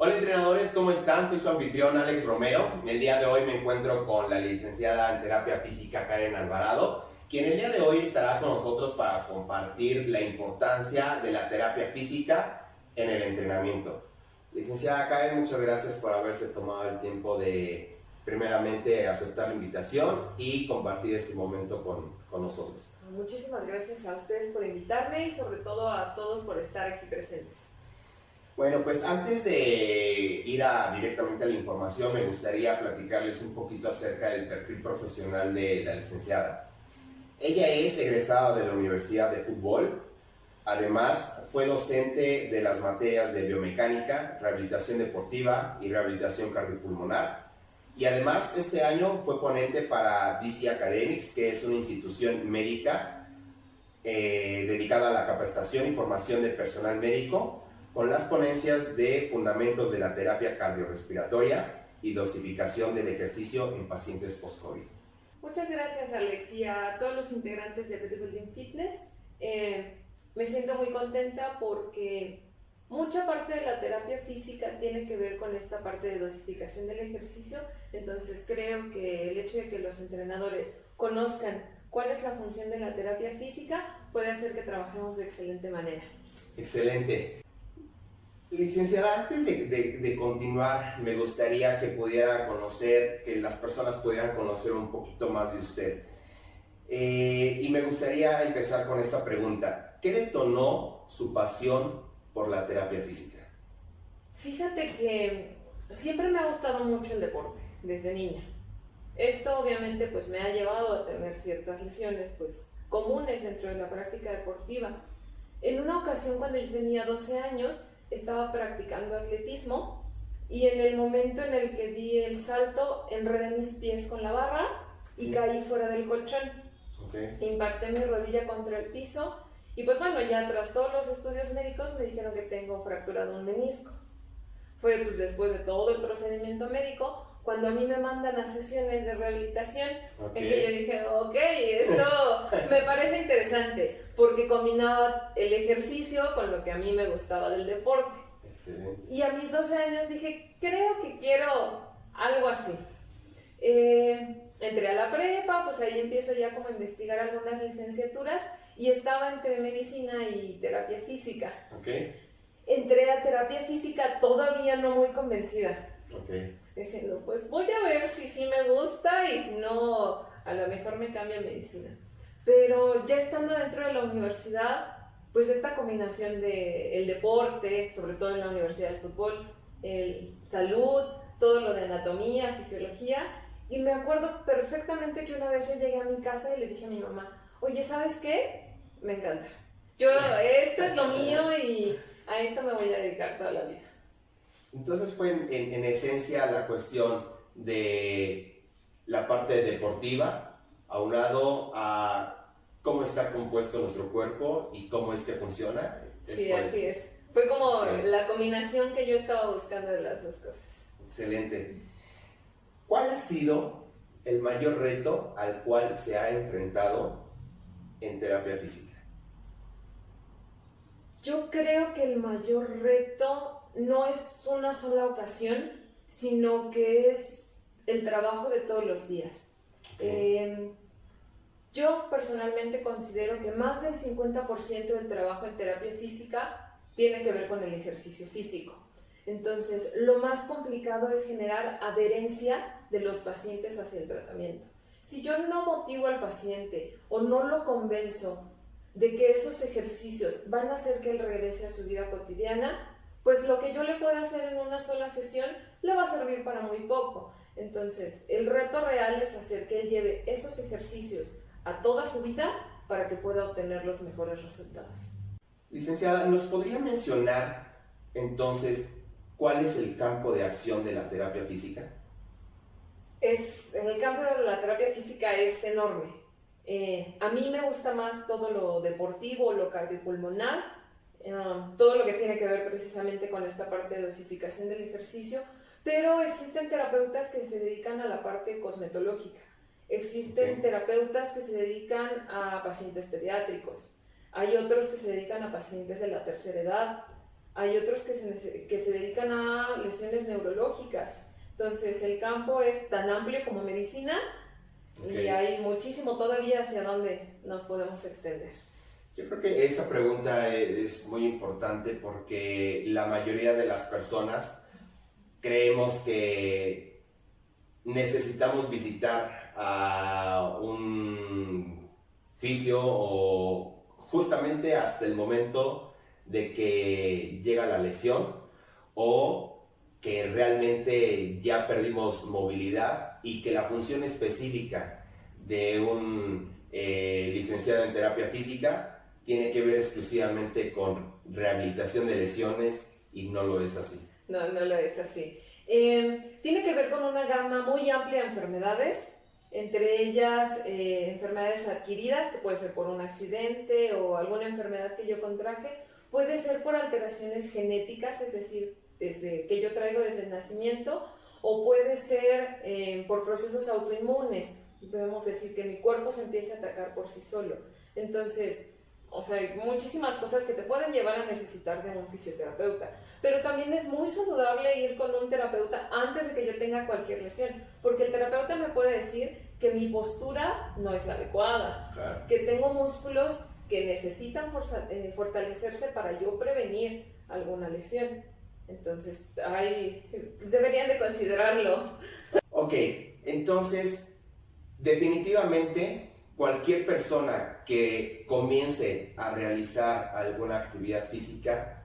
Hola entrenadores, ¿cómo están? Soy su anfitrión Alex Romero. El día de hoy me encuentro con la licenciada en terapia física Karen Alvarado, quien el día de hoy estará con nosotros para compartir la importancia de la terapia física en el entrenamiento. Licenciada Karen, muchas gracias por haberse tomado el tiempo de primeramente aceptar la invitación y compartir este momento con nosotros. Muchísimas gracias a ustedes por invitarme y sobre todo a todos por estar aquí presentes. Bueno, pues antes de ir directamente a la información, me gustaría platicarles un poquito acerca del perfil profesional de la licenciada. Ella es egresada de la Universidad de Fútbol, además fue docente de las materias de biomecánica, rehabilitación deportiva y rehabilitación cardiopulmonar, y además este año fue ponente para DC Academics, que es una institución médica dedicada a la capacitación y formación de personal médico, con las ponencias de fundamentos de la terapia cardiorrespiratoria y dosificación del ejercicio en pacientes post-COVID. Muchas gracias, Alex, y a todos los integrantes de Bodybuilding Fitness. Me siento muy contenta porque mucha parte de la terapia física tiene que ver con esta parte de dosificación del ejercicio, entonces creo que el hecho de que los entrenadores conozcan cuál es la función de la terapia física puede hacer que trabajemos de excelente manera. Excelente. Licenciada, antes de continuar, me gustaría que pudiera conocer, que las personas pudieran conocer un poquito más de usted. Y me gustaría empezar con esta pregunta. ¿Qué detonó su pasión por la terapia física? Fíjate que siempre me ha gustado mucho el deporte, desde niña. Esto obviamente pues me ha llevado a tener ciertas lesiones pues comunes dentro de la práctica deportiva. En una ocasión, cuando yo tenía 12 años, estaba practicando atletismo y en el momento en el que di el salto, enredé mis pies con la barra y caí fuera del colchón. Impacté mi rodilla contra el piso y pues bueno, ya tras todos los estudios médicos me dijeron que tengo fracturado un menisco. Fue pues después de todo el procedimiento médico cuando a mí me mandan a sesiones de rehabilitación, en que yo dije, ok, esto me parece interesante, porque combinaba el ejercicio con lo que a mí me gustaba del deporte. Excelente. Y a mis 12 años dije, creo que quiero algo así. Entré a la prepa, pues ahí empiezo ya como a investigar algunas licenciaturas y estaba entre medicina y terapia física. Entré a terapia física todavía no muy convencida. Diciendo, pues voy a ver si sí me gusta y si no, a lo mejor me cambio a medicina. Pero ya estando dentro de la universidad, pues esta combinación de el deporte, sobre todo en la Universidad del Fútbol, el salud, todo lo de anatomía, fisiología, y me acuerdo perfectamente que una vez yo llegué a mi casa y le dije a mi mamá, oye, ¿sabes qué? Me encanta. Esto es lo mío y a esto me voy a dedicar toda la vida. Entonces fue en esencia la cuestión de la parte deportiva, aunado a cómo está compuesto nuestro cuerpo y cómo es que funciona. Sí, así es. Fue como la combinación que yo estaba buscando de las dos cosas. Excelente. ¿Cuál ha sido el mayor reto al cual se ha enfrentado en terapia física? Yo creo que el mayor reto no es una sola ocasión, sino que es el trabajo de todos los días. Yo personalmente considero que más del 50% del trabajo en terapia física tiene que ver con el ejercicio físico. Entonces, lo más complicado es generar adherencia de los pacientes hacia el tratamiento. Si yo no motivo al paciente o no lo convenzo de que esos ejercicios van a hacer que él regrese a su vida cotidiana, pues lo que yo le pueda hacer en una sola sesión le va a servir para muy poco. Entonces, el reto real es hacer que él lleve esos ejercicios a toda su vida para que pueda obtener los mejores resultados. Licenciada, ¿nos podría mencionar entonces cuál es el campo de acción de la terapia física? El campo de la terapia física es enorme. A mí me gusta más todo lo deportivo, lo cardiopulmonar, todo lo que tiene que ver precisamente con esta parte de dosificación del ejercicio, pero existen terapeutas que se dedican a la parte cosmetológica, existen terapeutas que se dedican a pacientes pediátricos, hay otros que se dedican a pacientes de la tercera edad, hay otros que se dedican a lesiones neurológicas. Entonces el campo es tan amplio como medicina, y hay muchísimo todavía hacia dónde nos podemos extender. Yo creo que esta pregunta es muy importante porque la mayoría de las personas creemos que necesitamos visitar a un fisio o justamente hasta el momento de que llega la lesión o que realmente ya perdimos movilidad y que la función específica de un licenciado en terapia física tiene que ver exclusivamente con rehabilitación de lesiones y no lo es así. No, no lo es así. Tiene que ver con una gama muy amplia de enfermedades, entre ellas enfermedades adquiridas, que puede ser por un accidente o alguna enfermedad que yo contraje, puede ser por alteraciones genéticas, es decir, que yo traigo desde el nacimiento, o puede ser por procesos autoinmunes. Podemos decir que mi cuerpo se empiece a atacar por sí solo. Entonces, o sea, hay muchísimas cosas que te pueden llevar a necesitar de un fisioterapeuta, pero también es muy saludable ir con un terapeuta antes de que yo tenga cualquier lesión, porque el terapeuta me puede decir que mi postura no es la adecuada, claro, que tengo músculos que necesitan fortalecerse para yo prevenir alguna lesión. Entonces, deberían de considerarlo. Ok, entonces, definitivamente, cualquier persona que comience a realizar alguna actividad física,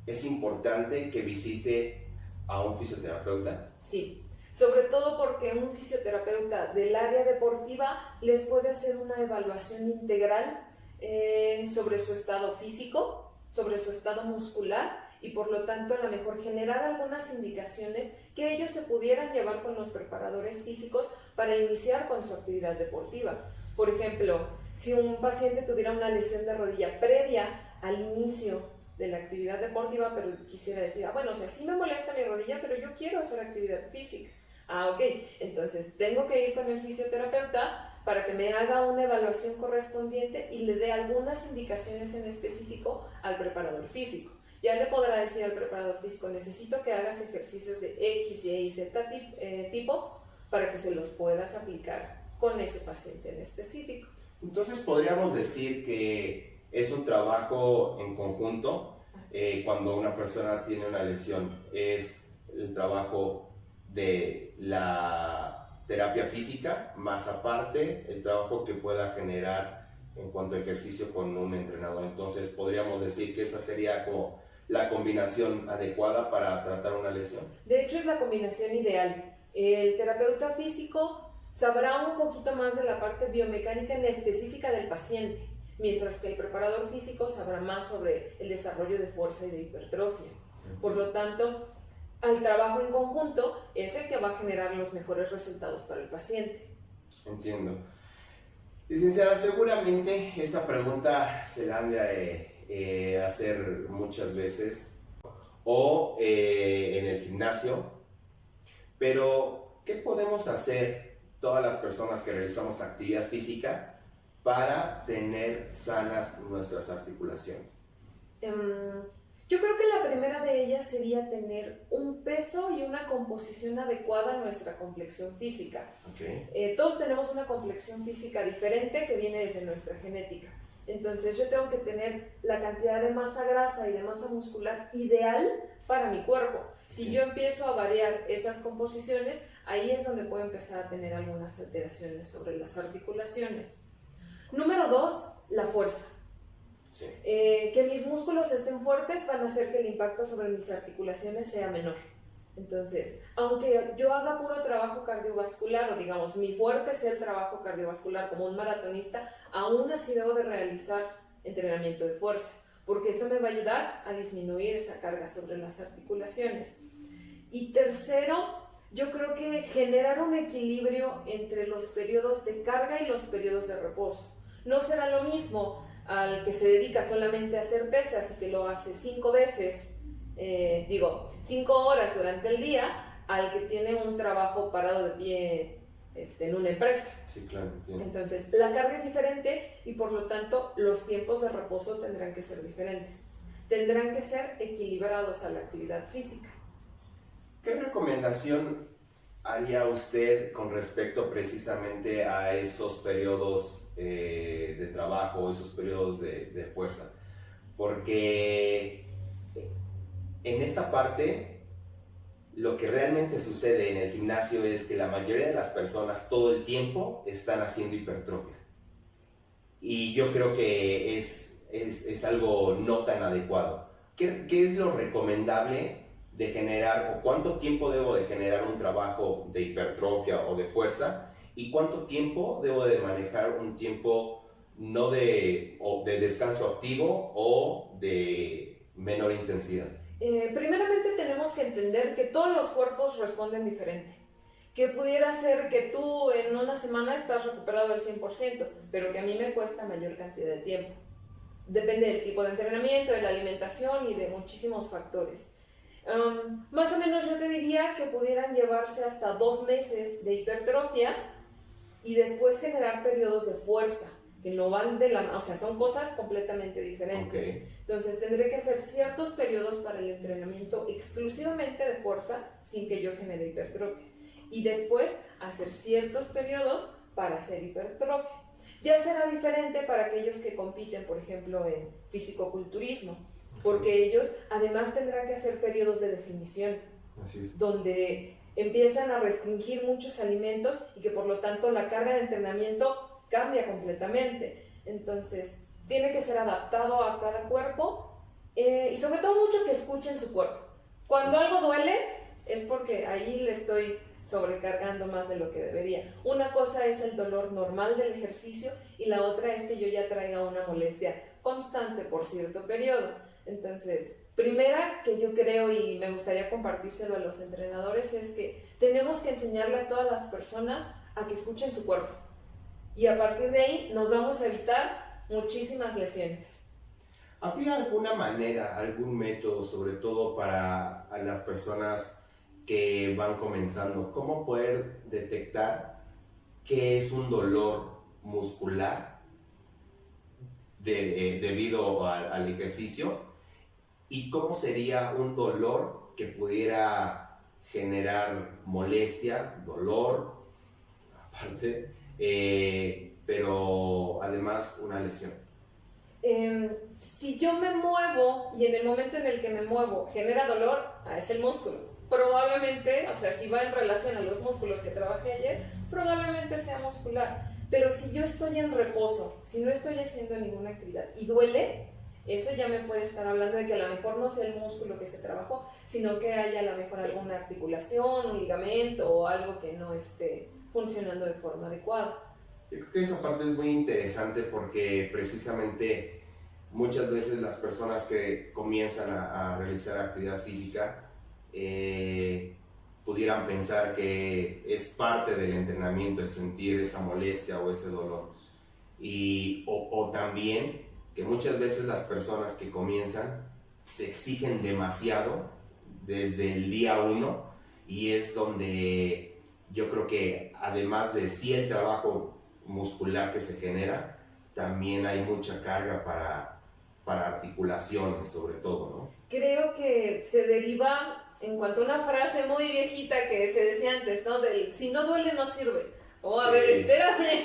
es importante que visite a un fisioterapeuta. Sí, sobre todo porque un fisioterapeuta del área deportiva les puede hacer una evaluación integral sobre su estado físico, sobre su estado muscular, y por lo tanto a lo mejor generar algunas indicaciones que ellos se pudieran llevar con los preparadores físicos para iniciar con su actividad deportiva. Por ejemplo, si un paciente tuviera una lesión de rodilla previa al inicio de la actividad deportiva, pero quisiera decir, bueno, o sea, sí me molesta mi rodilla, pero yo quiero hacer actividad física. Ok, entonces tengo que ir con el fisioterapeuta para que me haga una evaluación correspondiente y le dé algunas indicaciones en específico al preparador físico. Ya le podrá decir al preparador físico, necesito que hagas ejercicios de X, Y y Z tipo para que se los puedas aplicar con ese paciente en específico. Entonces podríamos decir que es un trabajo en conjunto cuando una persona tiene una lesión. Es el trabajo de la terapia física, más aparte el trabajo que pueda generar en cuanto a ejercicio con un entrenador. Entonces podríamos decir que esa sería como la combinación adecuada para tratar una lesión. De hecho, es la combinación ideal. El terapeuta físico sabrá un poquito más de la parte biomecánica en específica del paciente, mientras que el preparador físico sabrá más sobre el desarrollo de fuerza y de hipertrofia. Por lo tanto, al trabajo en conjunto es el que va a generar los mejores resultados para el paciente. Entiendo. Licenciada, seguramente esta pregunta se la han de hacer muchas veces o en el gimnasio, pero ¿qué podemos hacer todas las personas que realizamos actividad física para tener sanas nuestras articulaciones? Yo creo que la primera de ellas sería tener un peso y una composición adecuada a nuestra complexión física. Okay. Todos tenemos una complexión física diferente que viene desde nuestra genética. Entonces yo tengo que tener la cantidad de masa grasa y de masa muscular ideal para mi cuerpo. Si yo empiezo a variar esas composiciones, ahí es donde puedo empezar a tener algunas alteraciones sobre las articulaciones. Número 2, la fuerza. Sí. Que mis músculos estén fuertes van a hacer que el impacto sobre mis articulaciones sea menor. Entonces, aunque yo haga puro trabajo cardiovascular, o digamos, mi fuerte sea el trabajo cardiovascular como un maratonista, aún así debo de realizar entrenamiento de fuerza, porque eso me va a ayudar a disminuir esa carga sobre las articulaciones. Y tercero, yo creo que generar un equilibrio entre los periodos de carga y los periodos de reposo. No será lo mismo al que se dedica solamente a hacer pesas y que lo hace 5 veces, 5 horas durante el día, al que tiene un trabajo parado de pie en una empresa. Sí, claro, entiendo. Entonces, la carga es diferente y por lo tanto los tiempos de reposo tendrán que ser diferentes. tendrán que ser equilibrados a la actividad física. ¿Qué recomendación haría usted con respecto precisamente a esos periodos de trabajo, esos periodos de fuerza? Porque en esta parte, lo que realmente sucede en el gimnasio es que la mayoría de las personas todo el tiempo están haciendo hipertrofia. Y yo creo que es algo no tan adecuado. ¿Qué es lo recomendable de generar, o cuánto tiempo debo de generar un trabajo de hipertrofia o de fuerza, y cuánto tiempo debo de manejar un tiempo no de descanso activo o de menor intensidad? Primeramente tenemos que entender que todos los cuerpos responden diferente. Que pudiera ser que tú en una semana estás recuperado al 100%, pero que a mí me cuesta mayor cantidad de tiempo. Depende del tipo de entrenamiento, de la alimentación y de muchísimos factores. Más o menos yo te diría que pudieran llevarse hasta 2 meses de hipertrofia y después generar periodos de fuerza, que no van de la mano, o sea, son cosas completamente diferentes. Okay. Entonces tendré que hacer ciertos periodos para el entrenamiento exclusivamente de fuerza sin que yo genere hipertrofia. Y después hacer ciertos periodos para hacer hipertrofia. Ya será diferente para aquellos que compiten, por ejemplo, en fisicoculturismo, porque ellos además tendrán que hacer periodos de definición, Así es. donde empiezan a restringir muchos alimentos y que por lo tanto la carga de entrenamiento cambia completamente. Entonces, tiene que ser adaptado a cada cuerpo y sobre todo mucho que escuchen su cuerpo. Cuando algo duele es porque ahí le estoy sobrecargando más de lo que debería. Una cosa es el dolor normal del ejercicio y la otra es que yo ya traiga una molestia constante por cierto periodo. Entonces, primera que yo creo y me gustaría compartírselo a los entrenadores es que tenemos que enseñarle a todas las personas a que escuchen su cuerpo. Y a partir de ahí nos vamos a evitar muchísimas lesiones. ¿Habría alguna manera, algún método, sobre todo para las personas que van comenzando, cómo poder detectar qué es un dolor muscular debido al ejercicio y cómo sería un dolor que pudiera generar molestia, dolor, aparte, pero además una lesión? Si yo me muevo y en el momento en el que me muevo genera dolor, es el músculo. Probablemente, o sea, si va en relación a los músculos que trabajé ayer, probablemente sea muscular. Pero si yo estoy en reposo, si no estoy haciendo ninguna actividad y duele, eso ya me puede estar hablando de que a lo mejor no sea el músculo que se trabajó, sino que haya a lo mejor alguna articulación, un ligamento o algo que no esté funcionando de forma adecuada. Yo creo que esa parte es muy interesante porque precisamente muchas veces las personas que comienzan a realizar actividad física pudieran pensar que es parte del entrenamiento el sentir esa molestia o ese dolor. O también que muchas veces las personas que comienzan se exigen demasiado desde el día 1 y es donde yo creo que además de sí el trabajo muscular que se genera, también hay mucha carga para articulaciones sobre todo, ¿no? Creo que se deriva en cuanto a una frase muy viejita que se decía antes, ¿no? Del si no duele no sirve. A ver, espérame.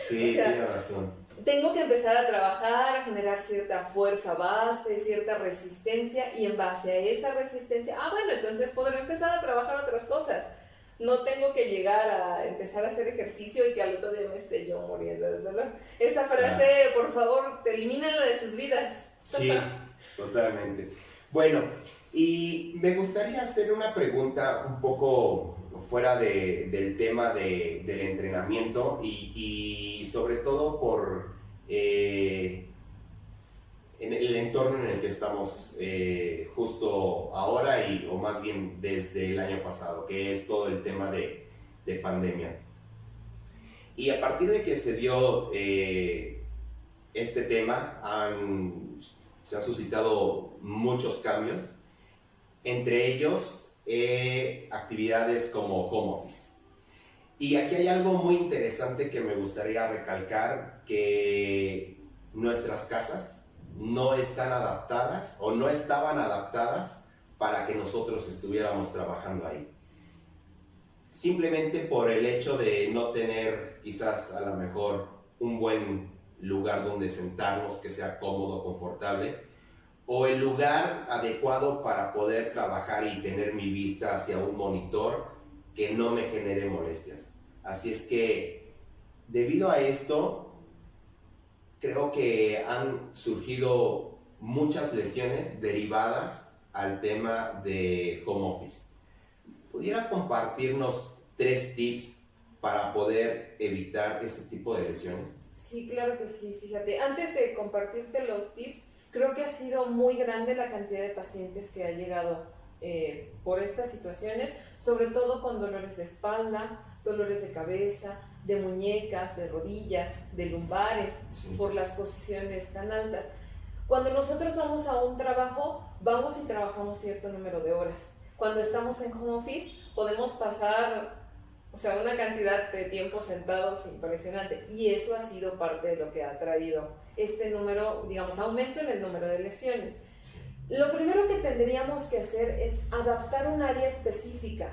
Sí, o sea, tiene razón. Tengo que empezar a trabajar, a generar cierta fuerza base, cierta resistencia y en base a esa resistencia, bueno, entonces podré empezar a trabajar otras cosas. No tengo que llegar a empezar a hacer ejercicio y que al otro día me esté yo muriendo de dolor. Esa frase, por favor, elimínenla de sus vidas. Sí, totalmente. Bueno, y me gustaría hacer una pregunta un poco fuera del tema del entrenamiento y sobre todo por en el entorno en el que estamos justo ahora o más bien desde el año pasado, que es todo el tema de pandemia. Y a partir de que se dio este tema, se han suscitado muchos cambios, entre ellos actividades como home office. Y aquí hay algo muy interesante que me gustaría recalcar, que nuestras casas no están adaptadas o no estaban adaptadas para que nosotros estuviéramos trabajando ahí. Simplemente por el hecho de no tener quizás a lo mejor un buen lugar donde sentarnos que sea cómodo, confortable, o el lugar adecuado para poder trabajar y tener mi vista hacia un monitor que no me genere molestias. Así es que debido a esto, creo que han surgido muchas lesiones derivadas al tema de home office. ¿Pudiera compartirnos 3 tips para poder evitar este tipo de lesiones? Sí, claro que sí. Fíjate, antes de compartirte los tips, creo que ha sido muy grande la cantidad de pacientes que ha llegado por estas situaciones, sobre todo con dolores de espalda, dolores de cabeza, de muñecas, de rodillas, de lumbares, sí, por las posiciones tan altas. Cuando nosotros vamos a un trabajo, vamos y trabajamos cierto número de horas. Cuando estamos en home office, podemos pasar, o sea, una cantidad de tiempo sentados impresionante, y eso ha sido parte de lo que ha traído este número, digamos, aumento en el número de lesiones. Lo primero que tendríamos que hacer es adaptar un área específica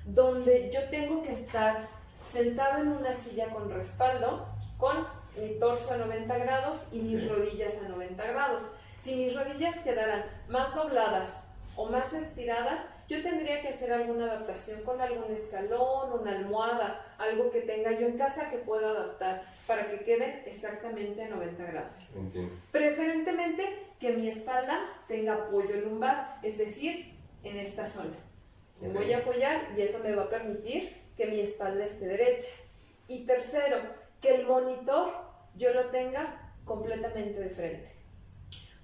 donde yo tengo que estar sentado en una silla con respaldo, con mi torso a 90 grados y mis rodillas a 90 grados. Si mis rodillas quedaran más dobladas o más estiradas, yo tendría que hacer alguna adaptación con algún escalón, una almohada, algo que tenga yo en casa que pueda adaptar para que queden exactamente a 90 grados. Entiendo. Preferentemente que mi espalda tenga apoyo lumbar, es decir, en esta zona. Me voy a apoyar y eso me va a permitir que mi espalda esté derecha. Y tercero, que el monitor yo lo tenga completamente de frente.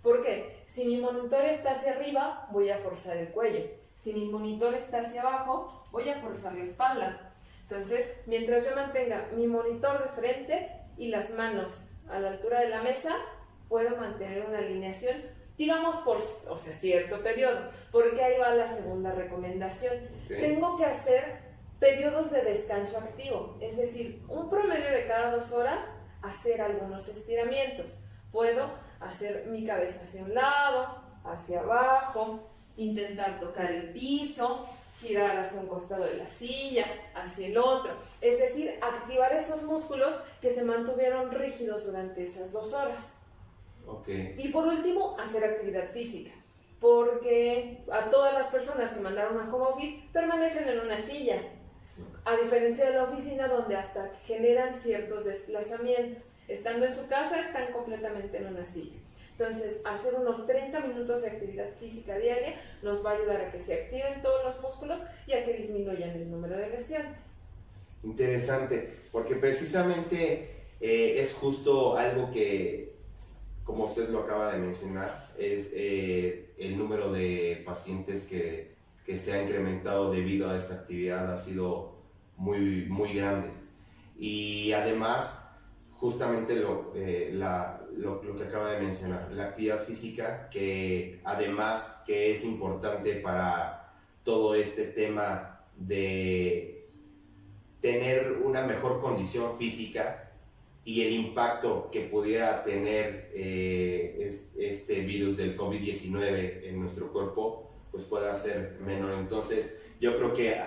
¿Por qué? Si mi monitor está hacia arriba, voy a forzar el cuello. Si mi monitor está hacia abajo, voy a forzar la espalda. Entonces, mientras yo mantenga mi monitor de frente y las manos a la altura de la mesa, puedo mantener una alineación, digamos, por cierto periodo, porque ahí va la segunda recomendación. Tengo que hacer periodos de descanso activo, es decir, un promedio de cada 2 horas, hacer algunos estiramientos. Puedo hacer mi cabeza hacia un lado, hacia abajo, intentar tocar el piso, girar hacia un costado de la silla, hacia el otro. Es decir, activar esos músculos que se mantuvieron rígidos durante esas 2 horas. Okay. Y por último, hacer actividad física, porque a todas las personas que mandaron a home office permanecen en una silla. Sí. A diferencia de la oficina, donde hasta generan ciertos desplazamientos. Estando en su casa, están completamente en una silla. Entonces, hacer unos 30 minutos de actividad física diaria nos va a ayudar a que se activen todos los músculos y a que disminuyan el número de lesiones. Interesante, porque precisamente es justo algo que, como usted lo acaba de mencionar, es el número de pacientes que se ha incrementado debido a esta actividad ha sido muy, muy grande. Y además, justamente lo que acaba de mencionar, la actividad física, que además que es importante para todo este tema de tener una mejor condición física y el impacto que pudiera tener este virus del COVID-19 en nuestro cuerpo, pues pueda ser menor. Entonces, yo creo que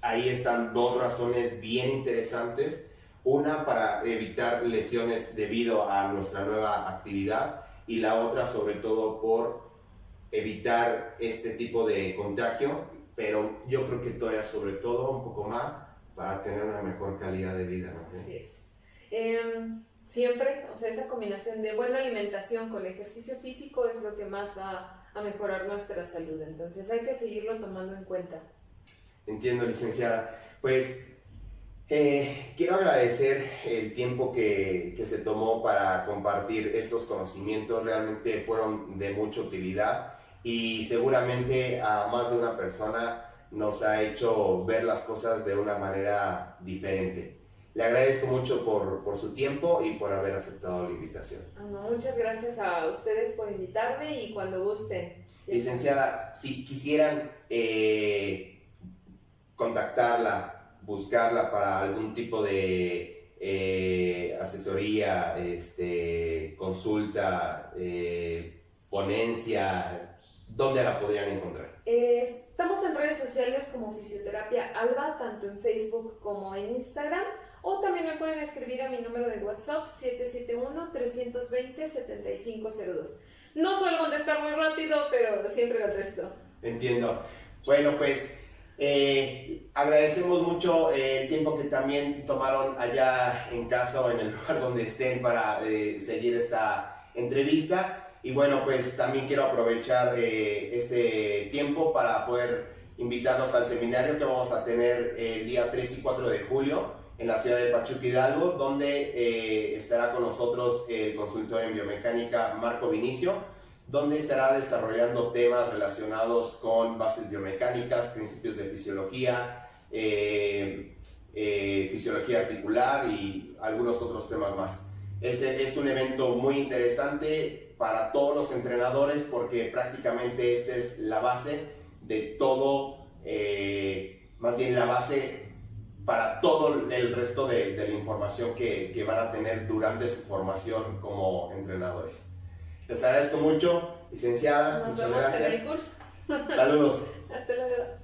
ahí están 2 razones bien interesantes. Una, para evitar lesiones debido a nuestra nueva actividad, y la otra, sobre todo, por evitar este tipo de contagio, pero yo creo que todavía, sobre todo, un poco más, para tener una mejor calidad de vida, ¿no? Así es. Siempre, esa combinación de buena alimentación con ejercicio físico es lo que más va a mejorar nuestra salud, entonces hay que seguirlo tomando en cuenta. Entiendo, licenciada. Pues quiero agradecer el tiempo que se tomó para compartir estos conocimientos. Realmente fueron de mucha utilidad y seguramente a más de una persona nos ha hecho ver las cosas de una manera diferente. Le agradezco mucho por su tiempo y por haber aceptado la invitación. Muchas gracias a ustedes por invitarme y cuando gusten. Licenciada, si quisieran contactarla, buscarla para algún tipo de asesoría, consulta, ponencia, ¿dónde la podrían encontrar? Estamos en redes sociales como Fisioterapia Alba, tanto en Facebook como en Instagram, o también me pueden escribir a mi número de WhatsApp 771-320-7502. No suelo contestar muy rápido, pero siempre contesto. Entiendo. Bueno, pues agradecemos mucho el tiempo que también tomaron allá en casa o en el lugar donde estén para seguir esta entrevista. Y bueno, pues también quiero aprovechar este tiempo para poder invitarlos al seminario que vamos a tener el día 3 y 4 de julio en la ciudad de Pachuca Hidalgo, donde estará con nosotros el consultor en biomecánica Marco Vinicio, donde estará desarrollando temas relacionados con bases biomecánicas, principios de fisiología, fisiología articular y algunos otros temas más. Es un evento muy interesante para todos los entrenadores porque prácticamente esta es la base de todo, más bien la base para todo el resto de la información que van a tener durante su formación como entrenadores. Les agradezco mucho, licenciada. Nos muchas vemos gracias. en el curso. Saludos. Hasta luego.